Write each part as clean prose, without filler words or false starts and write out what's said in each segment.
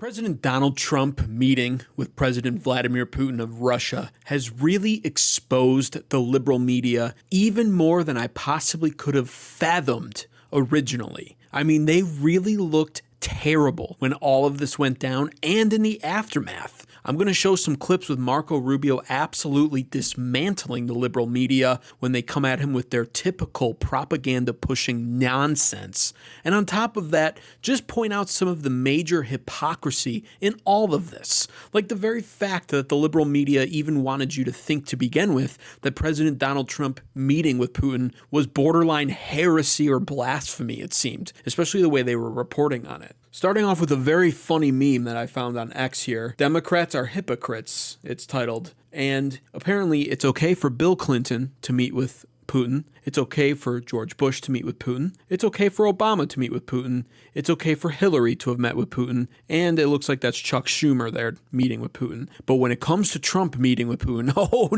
President Donald Trump meeting with President Vladimir Putin of Russia has really exposed the liberal media even more than I possibly could have fathomed originally. I mean, they really looked terrible when all of this went down and in the aftermath. I'm going to show some clips with Marco Rubio absolutely dismantling the liberal media when they come at him with their typical propaganda-pushing nonsense. And on top of that, just point out some of the major hypocrisy in all of this. Like the very fact that the liberal media even wanted you to think to begin with that President Donald Trump meeting with Putin was borderline heresy or blasphemy, it seemed, especially the way they were reporting on it. Starting off with a very funny meme that I found on X here. Democrats are hypocrites, it's titled. And apparently it's okay for Bill Clinton to meet with Putin. It's okay for George Bush to meet with Putin. It's okay for Obama to meet with Putin. It's okay for Hillary to have met with Putin. And it looks like that's Chuck Schumer there meeting with Putin. But when it comes to Trump meeting with Putin, oh,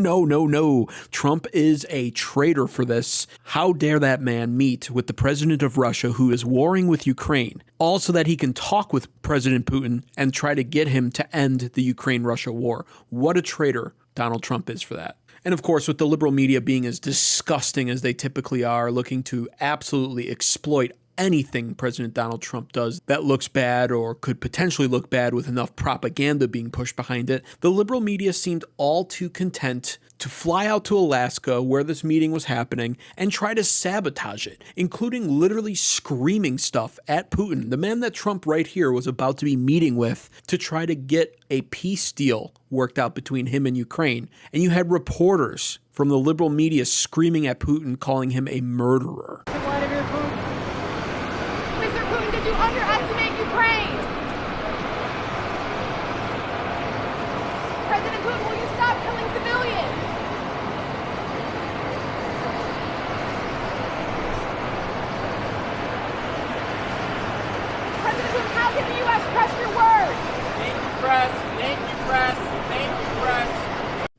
no. Trump is a traitor for this. How dare that man meet with the president of Russia who is warring with Ukraine, all so that he can talk with President Putin and try to get him to end the Ukraine-Russia war. What a traitor Donald Trump is for that. And of course, with the liberal media being as disgusting as they typically are, looking to absolutely exploit anything President Donald Trump does that looks bad or could potentially look bad with enough propaganda being pushed behind it, the liberal media seemed all too content to fly out to Alaska where this meeting was happening and try to sabotage it, including literally screaming stuff at Putin, the man that Trump right here was about to be meeting with, to try to get a peace deal worked out between him and Ukraine. And you had reporters from the liberal media screaming at Putin, calling him a murderer. Vladimir Putin. Mr. Putin, did you underestimate Ukraine? President Putin, will you stop killing civilians? President Putin, how can the U.S. trust your words? Thank you, press. Thank you, press. Thank you, press.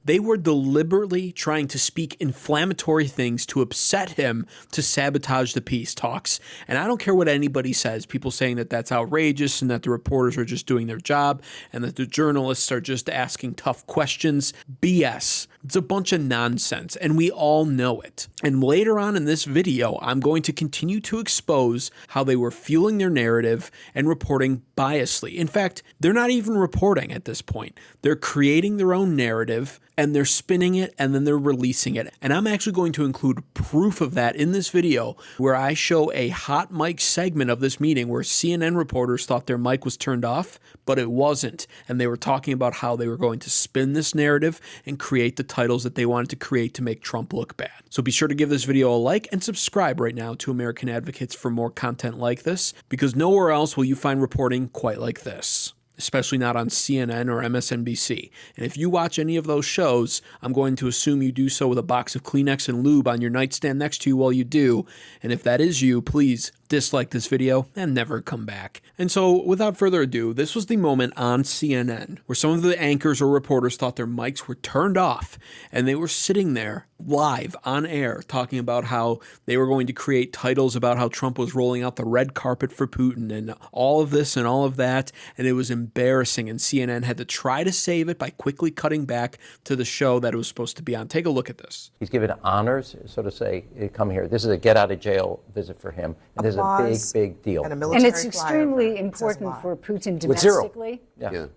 They were deliberately trying to speak inflammatory things to upset him to sabotage the peace talks. And I don't care what anybody says, people saying that that's outrageous and that the reporters are just doing their job and that the journalists are just asking tough questions. BS. It's a bunch of nonsense and we all know it. And later on in this video, I'm going to continue to expose how they were fueling their narrative and reporting biasly. In fact, they're not even reporting at this point. They're creating their own narrative and they're spinning it and then they're releasing it. And I'm actually going to include proof of that in this video where I show a hot mic segment of this meeting where CNN reporters thought their mic was turned off, but it wasn't. And they were talking about how they were going to spin this narrative and create the titles that they wanted to create to make Trump look bad. So be sure to give this video a like and subscribe right now to American Advocates for more content like this, because nowhere else will you find reporting quite like this, especially not on CNN or MSNBC. And if you watch any of those shows, I'm going to assume you do so with a box of Kleenex and lube on your nightstand next to you while you do. And if that is you, please dislike this video and never come back. And so without further ado, this was the moment on CNN where some of the anchors or reporters thought their mics were turned off and they were sitting there live on air talking about how they were going to create titles about how Trump was rolling out the red carpet for Putin and all of this and all of that. And it was embarrassing. And CNN had to try to save it by quickly cutting back to the show that it was supposed to be on. Take a look at this. He's given honors, so to say, come here. This is a get out of jail visit for him. And this is a big deal. And it's extremely important for Putin domestically.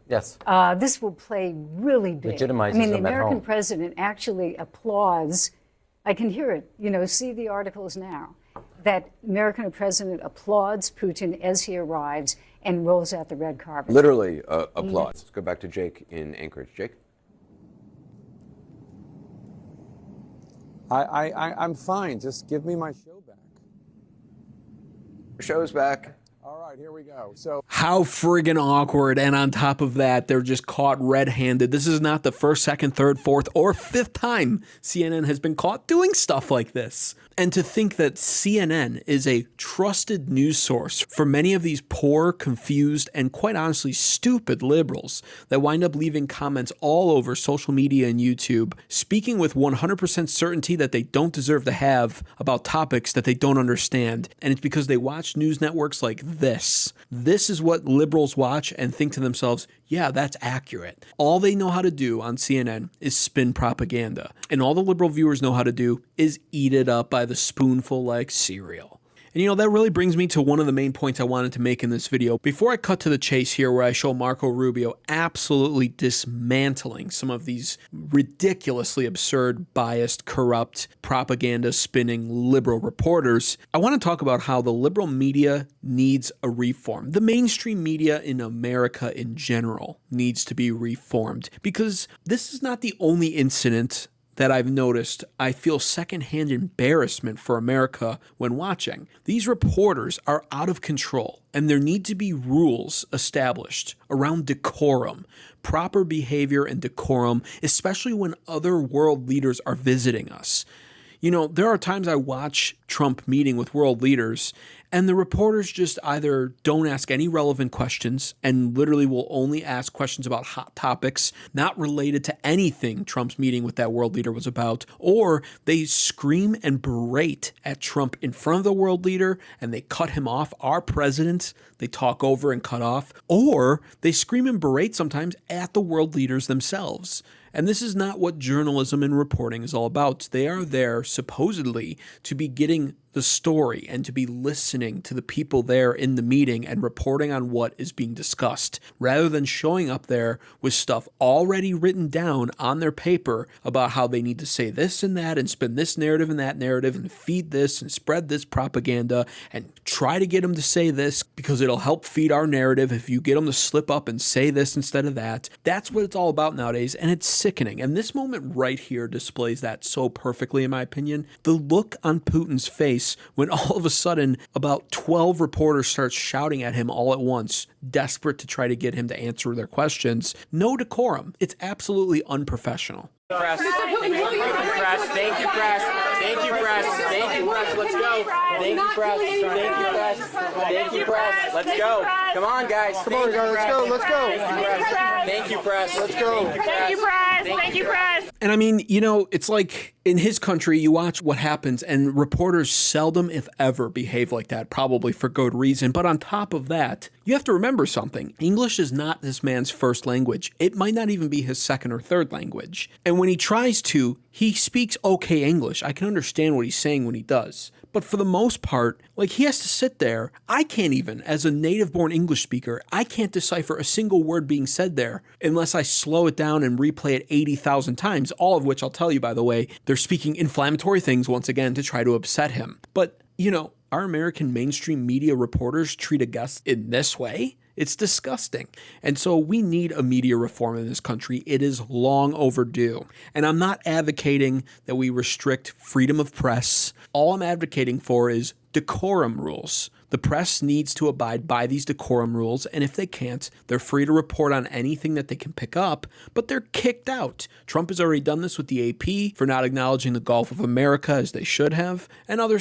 Yes. This will play really big. Legitimizes I mean, the him at American home. president actually applauds. I can hear it. You know, see the articles now. That American president applauds Putin as he arrives and rolls out the red carpet. Literally applauds. Let's go back to Jake in Anchorage. Jake? I'm fine. Just give me my show back. Show's back. All right, here we go. So How friggin' awkward. And on top of that, they're just caught red-handed. This is not the first, second, third, fourth, or fifth time CNN has been caught doing stuff like this. And to think that CNN is a trusted news source for many of these poor, confused, and quite honestly stupid liberals that wind up leaving comments all over social media and YouTube, speaking with 100% certainty that they don't deserve to have about topics that they don't understand. And it's because they watch news networks like this. This is what liberals watch and think to themselves, yeah, that's accurate. All they know how to do on CNN is spin propaganda. And all the liberal viewers know how to do is eat it up by the spoonful like cereal. And that really brings me to one of the main points I wanted to make in this video. Before I cut to the chase here, where I show Marco Rubio absolutely dismantling some of these ridiculously absurd, biased, corrupt, propaganda spinning liberal reporters, I want to talk about how the liberal media needs a reform. The mainstream media in America in general needs to be reformed, because this is not the only incident that I've noticed I feel secondhand embarrassment for America when watching. These reporters are out of control, and there need to be rules established around decorum, proper behavior and decorum, especially when other world leaders are visiting us. There are times I watch Trump meeting with world leaders, and the reporters just either don't ask any relevant questions and literally will only ask questions about hot topics not related to anything Trump's meeting with that world leader was about, or they scream and berate at Trump in front of the world leader and they cut him off, our president, they talk over and cut off, or they scream and berate sometimes at the world leaders themselves. And this is not what journalism and reporting is all about. They are there supposedly to be getting the story and to be listening to the people there in the meeting and reporting on what is being discussed, rather than showing up there with stuff already written down on their paper about how they need to say this and that and spin this narrative and that narrative and feed this and spread this propaganda and try to get them to say this because it'll help feed our narrative if you get them to slip up and say this instead of that. That's what it's all about nowadays, and it's sickening. And this moment right here displays that so perfectly, in my opinion. The look on Putin's face when all of a sudden about 12 reporters start shouting at him all at once, desperate to try to get him to answer their questions. No decorum. It's absolutely unprofessional. Press. Thank you, press. Thank you, press. Thank you, press. Thank you, press. Let's go. Thank you, press. Thank you, press. Thank you, press. Let's go. Come on, guys. Come on, guys. Let's go. Let's go. Thank you, press. Let's go. Thank you, press. Thank you, press. And I mean, it's like in his country, you watch what happens, and reporters seldom, if ever, behave like that, probably for good reason. But on top of that, you have to remember something. English is not this man's first language. It might not even be his second or third language. And when he tries to, he speaks okay English. I can understand what he's saying when he does. But for the most part, he has to sit there. I can't even, as a native-born English speaker, I can't decipher a single word being said there unless I slow it down and replay it 80,000 times, all of which I'll tell you, by the way, they're speaking inflammatory things once again to try to upset him. But, our American mainstream media reporters treat a guest in this way? It's disgusting. And so we need a media reform in this country. It is long overdue. And I'm not advocating that we restrict freedom of press. All I'm advocating for is decorum rules. The press needs to abide by these decorum rules, and if they can't, they're free to report on anything that they can pick up, but they're kicked out. Trump has already done this with the AP for not acknowledging the Gulf of America as they should have, and other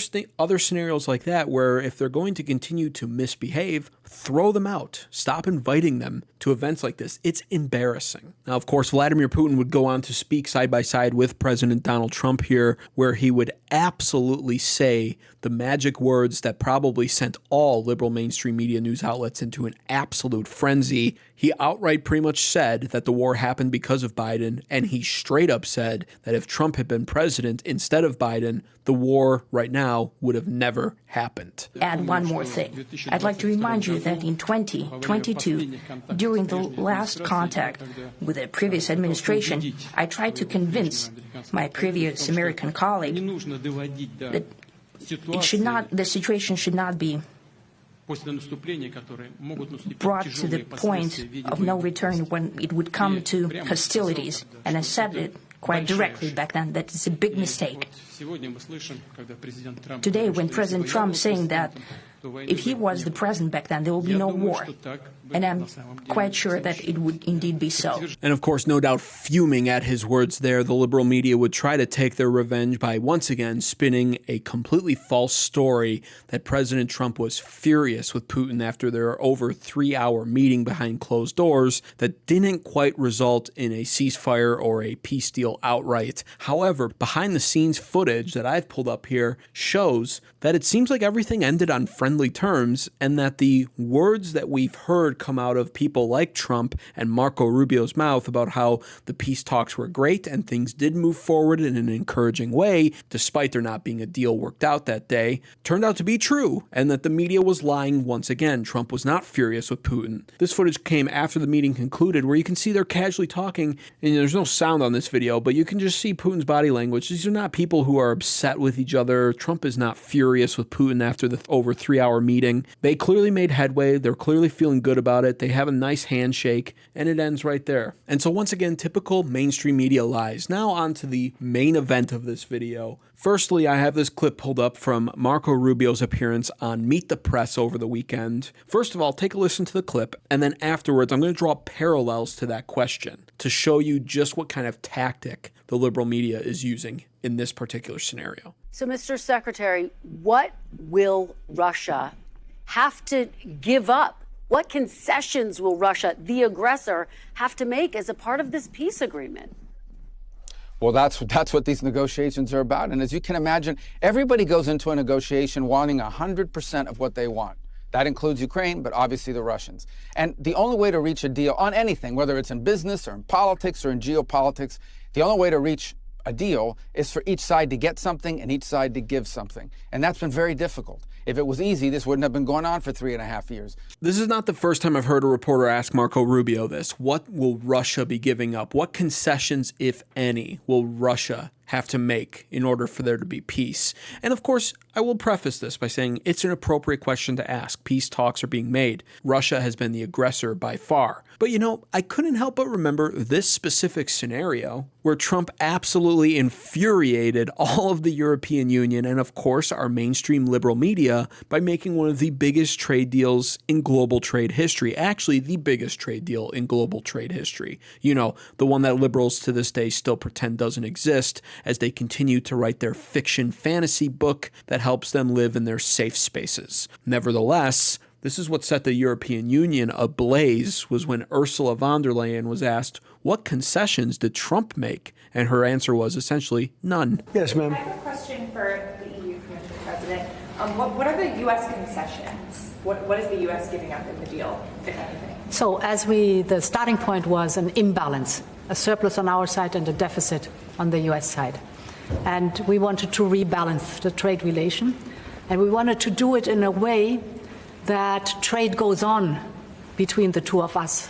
scenarios like that where if they're going to continue to misbehave, throw them out. Stop inviting them to events like this. It's embarrassing. Now, of course, Vladimir Putin would go on to speak side by side with President Donald Trump here, where he would absolutely say the magic words that probably sent all liberal mainstream media news outlets into an absolute frenzy. He outright pretty much said that the war happened because of Biden, and he straight up said that if Trump had been president instead of Biden, the war right now would have never happened. Add one more thing. I'd like to remind you that in 2022, during the last contact with the previous administration, I tried to convince my previous American colleague that the situation should not be brought to the point of no return when it would come to hostilities. And I said it quite directly back then that it's a big mistake. Today, when President Trump is saying that If he was the president back then, there will be no war. And I'm quite sure that it would indeed be so. And of course, no doubt fuming at his words there, the liberal media would try to take their revenge by once again spinning a completely false story that President Trump was furious with Putin after their over 3-hour meeting behind closed doors that didn't quite result in a ceasefire or a peace deal outright. However, behind the scenes footage that I've pulled up here shows that it seems like everything ended on friendly terms, and that the words that we've heard come out of people like Trump and Marco Rubio's mouth about how the peace talks were great and things did move forward in an encouraging way, despite there not being a deal worked out that day, turned out to be true, and that the media was lying once again. Trump was not furious with Putin. This footage came after the meeting concluded, where you can see they're casually talking, and there's no sound on this video, but you can just see Putin's body language. These are not people who are upset with each other. Trump is not furious with Putin after the over 3-hour meeting. They clearly made headway. They're clearly feeling good about it. They have a nice handshake, and it ends right there. And so once again, typical mainstream media lies. Now on to the main event of this video. Firstly, I have this clip pulled up from Marco Rubio's appearance on Meet the Press over the weekend. First of all, take a listen to the clip, and then afterwards, I'm going to draw parallels to that question to show you just what kind of tactic the liberal media is using in this particular scenario. So, Mr. Secretary, what will Russia have to give up? What concessions will Russia, the aggressor, have to make as a part of this peace agreement? Well, that's what these negotiations are about. And as you can imagine, everybody goes into a negotiation wanting 100% of what they want. That includes Ukraine, but obviously the Russians. And the only way to reach a deal on anything, whether it's in business or in politics or in geopolitics, the only way to reach a deal is for each side to get something and each side to give something. And that's been very difficult. If it was easy, this wouldn't have been going on for 3.5 years. This is not the first time I've heard a reporter ask Marco Rubio this. What will Russia be giving up? What concessions, if any, will Russia have to make in order for there to be peace? And of course, I will preface this by saying it's an appropriate question to ask. Peace talks are being made. Russia has been the aggressor by far. But you know, I couldn't help but remember this specific scenario where Trump absolutely infuriated all of the European Union and of course our mainstream liberal media by making one of the biggest trade deals in global trade history. Actually, the biggest trade deal in global trade history. You know, the one that liberals to this day still pretend doesn't exist, as they continue to write their fiction fantasy book that helps them live in their safe spaces. Nevertheless, this is what set the European Union ablaze, was when Ursula von der Leyen was asked, what concessions did Trump make? And her answer was essentially none. Yes, ma'am. I have a question for the EU Commission President. What are the U.S. concessions? What is the U.S. giving up in the deal, if anything? So the starting point was an imbalance, a surplus on our side and a deficit on the U.S. side. And we wanted to rebalance the trade relation. And we wanted to do it in a way that trade goes on between the two of us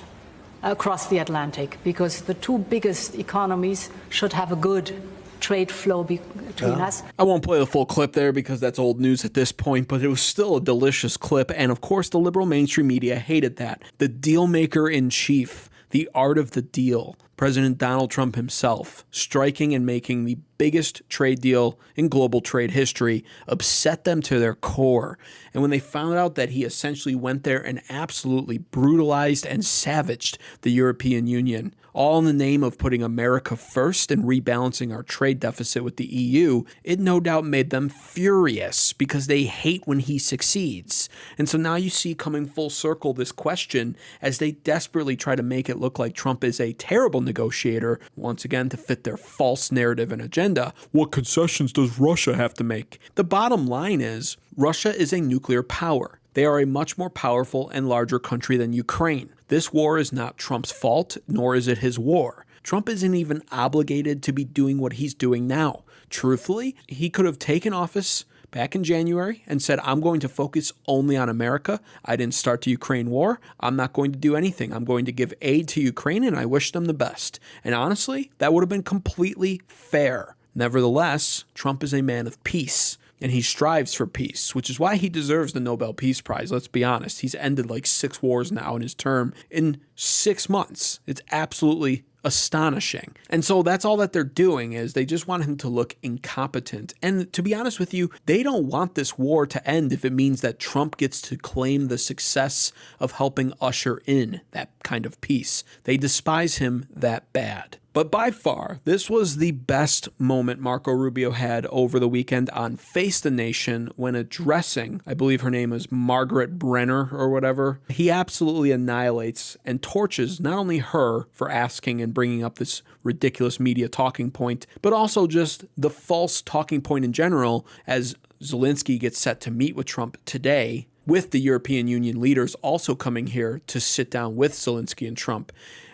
across the Atlantic, because the two biggest economies should have a good trade flow between us. I won't play the full clip there because that's old news at this point, but it was still a delicious clip. And of course, the liberal mainstream media hated that. The deal maker in chief, the art of the deal, President Donald Trump himself, striking and making the biggest trade deal in global trade history, upset them to their core. And when they found out that he essentially went there and absolutely brutalized and savaged the European Union, all in the name of putting America first and rebalancing our trade deficit with the EU, it no doubt made them furious because they hate when he succeeds. And so now you see coming full circle this question as they desperately try to make it look like Trump is a terrible negotiator, once again to fit their false narrative and agenda. What concessions does Russia have to make? The bottom line is Russia is a nuclear power. They are a much more powerful and larger country than Ukraine. This war is not Trump's fault, nor is it his war. Trump isn't even obligated to be doing what he's doing now. Truthfully, he could have taken office back in January and said, I'm going to focus only on America. I didn't start the Ukraine war. I'm not going to do anything. I'm going to give aid to Ukraine, and I wish them the best. And honestly, that would have been completely fair. Nevertheless, Trump is a man of peace, and he strives for peace, which is why he deserves the Nobel Peace Prize. Let's be honest. He's ended like 6 wars now in his term in 6 months. It's absolutely astonishing. And so that's all that they're doing, is they just want him to look incompetent. And to be honest with you, they don't want this war to end if it means that Trump gets to claim the success of helping usher in that kind of peace. They despise him that bad. But by far, this was the best moment Marco Rubio had over the weekend on Face the Nation when addressing, I believe her name is Margaret Brenner or whatever. He absolutely annihilates and torches not only her for asking and bringing up this ridiculous media talking point, but also just the false talking point in general, as Zelensky gets set to meet with Trump today, with the European Union leaders also coming here to sit down with Zelensky and Trump.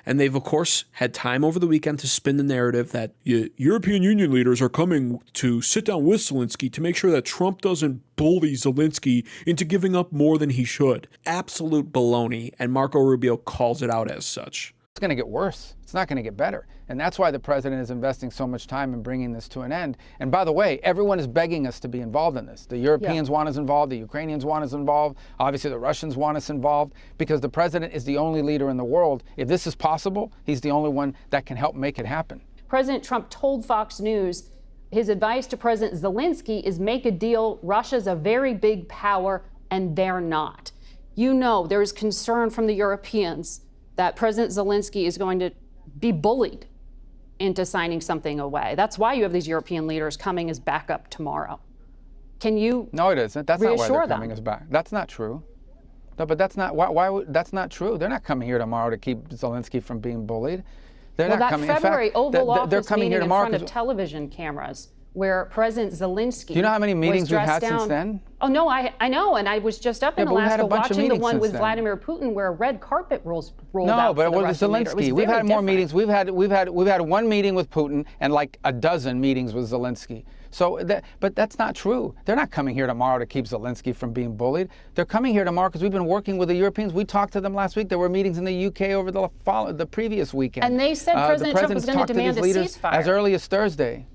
And they've, of course, had time over the weekend to spin the narrative that European Union leaders are coming to sit down with Zelensky to make sure that Trump doesn't bully Zelensky into giving up more than he should. Absolute baloney, and Marco Rubio calls it out as such. It's going to get worse. It's not going to get better. And that's why the president is investing so much time in bringing this to an end. And by the way, everyone is begging us to be involved in this. The Europeans want us involved. The Ukrainians want us involved. Obviously, the Russians want us involved, because the president is the only leader in the world. If this is possible, he's the only one that can help make it happen. President Trump told Fox News his advice to President Zelensky is make a deal. Russia's a very big power, and they're not. You know, there's concern from the Europeans that President Zelensky is going to be bullied into signing something away. That's why you have these European leaders coming as backup tomorrow. Can you No, it isn't. That's not why they're them? coming as back. That's not true. No, but that's not that's not true. They're not coming here tomorrow to keep Zelensky from being bullied. They're well, not that coming. February in fact, Oval Office they're coming meeting here tomorrow in front of television cameras, where President Zelensky. Do you know how many meetings we've had down. since then? Oh no, I know, and I was just up in but we've had Alaska a bunch of watching the meetings one since with then. Vladimir Putin, where a red carpet rolled No, out. but for the with Russian leader. It was Zelensky, we've very had more different. meetings. We've had one meeting with Putin and like a dozen meetings with Zelensky. So, but that's not true. They're not coming here tomorrow to keep Zelensky from being bullied. They're coming here tomorrow because we've been working with the Europeans. We talked to them last week. There were meetings in the UK over the previous weekend. And they said President Trump was going to demand a ceasefire as early as Thursday.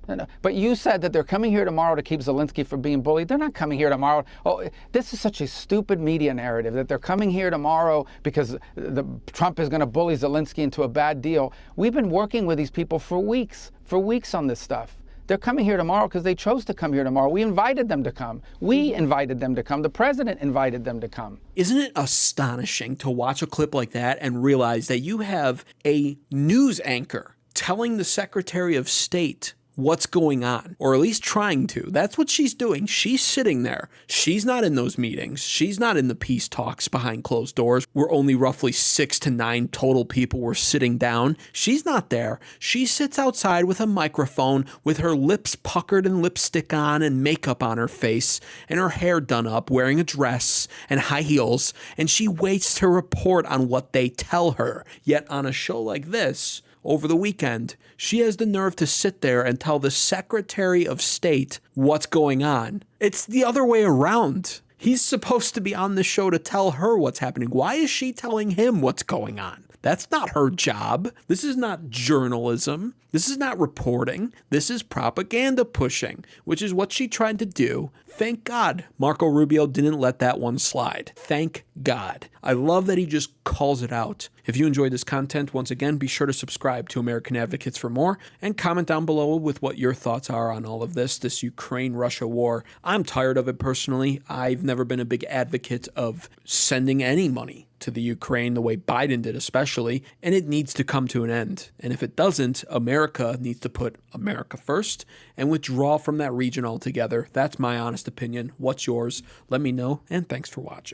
No. But you said that they're coming here tomorrow to keep Zelensky from being bullied. They're not coming here tomorrow. Oh, this is such a stupid media narrative that they're coming here tomorrow because Trump is going to bully Zelensky into a bad deal. We've been working with these people for weeks on this stuff. They're coming here tomorrow because they chose to come here tomorrow. We invited them to come. We invited them to come. The president invited them to come. Isn't it astonishing to watch a clip like that and realize that you have a news anchor telling the Secretary of State what's going on, or at least trying to? That's what she's doing. She's sitting there. She's not in those meetings. She's not in the peace talks behind closed doors where only roughly 6 to 9 total people were sitting down. She's not there. She sits outside with a microphone with her lips puckered and lipstick on and makeup on her face and her hair done up, wearing a dress and high heels, and she waits to report on what they tell her. Yet on a show like this, over the weekend, she has the nerve to sit there and tell the Secretary of State what's going on. It's the other way around. He's supposed to be on the show to tell her what's happening. Why is she telling him what's going on? That's not her job. This is not journalism. This is not reporting. This is propaganda pushing, which is what she tried to do. Thank God Marco Rubio didn't let that one slide. Thank God. I love that he just calls it out. If you enjoyed this content, once again, be sure to subscribe to American Advocates for more and comment down below with what your thoughts are on all of this Ukraine-Russia war. I'm tired of it personally. I've never been a big advocate of sending any money to the Ukraine the way Biden did especially, and it needs to come to an end. And if it doesn't, America needs to put America first and withdraw from that region altogether. That's my honest opinion. What's yours? Let me know, and thanks for watching.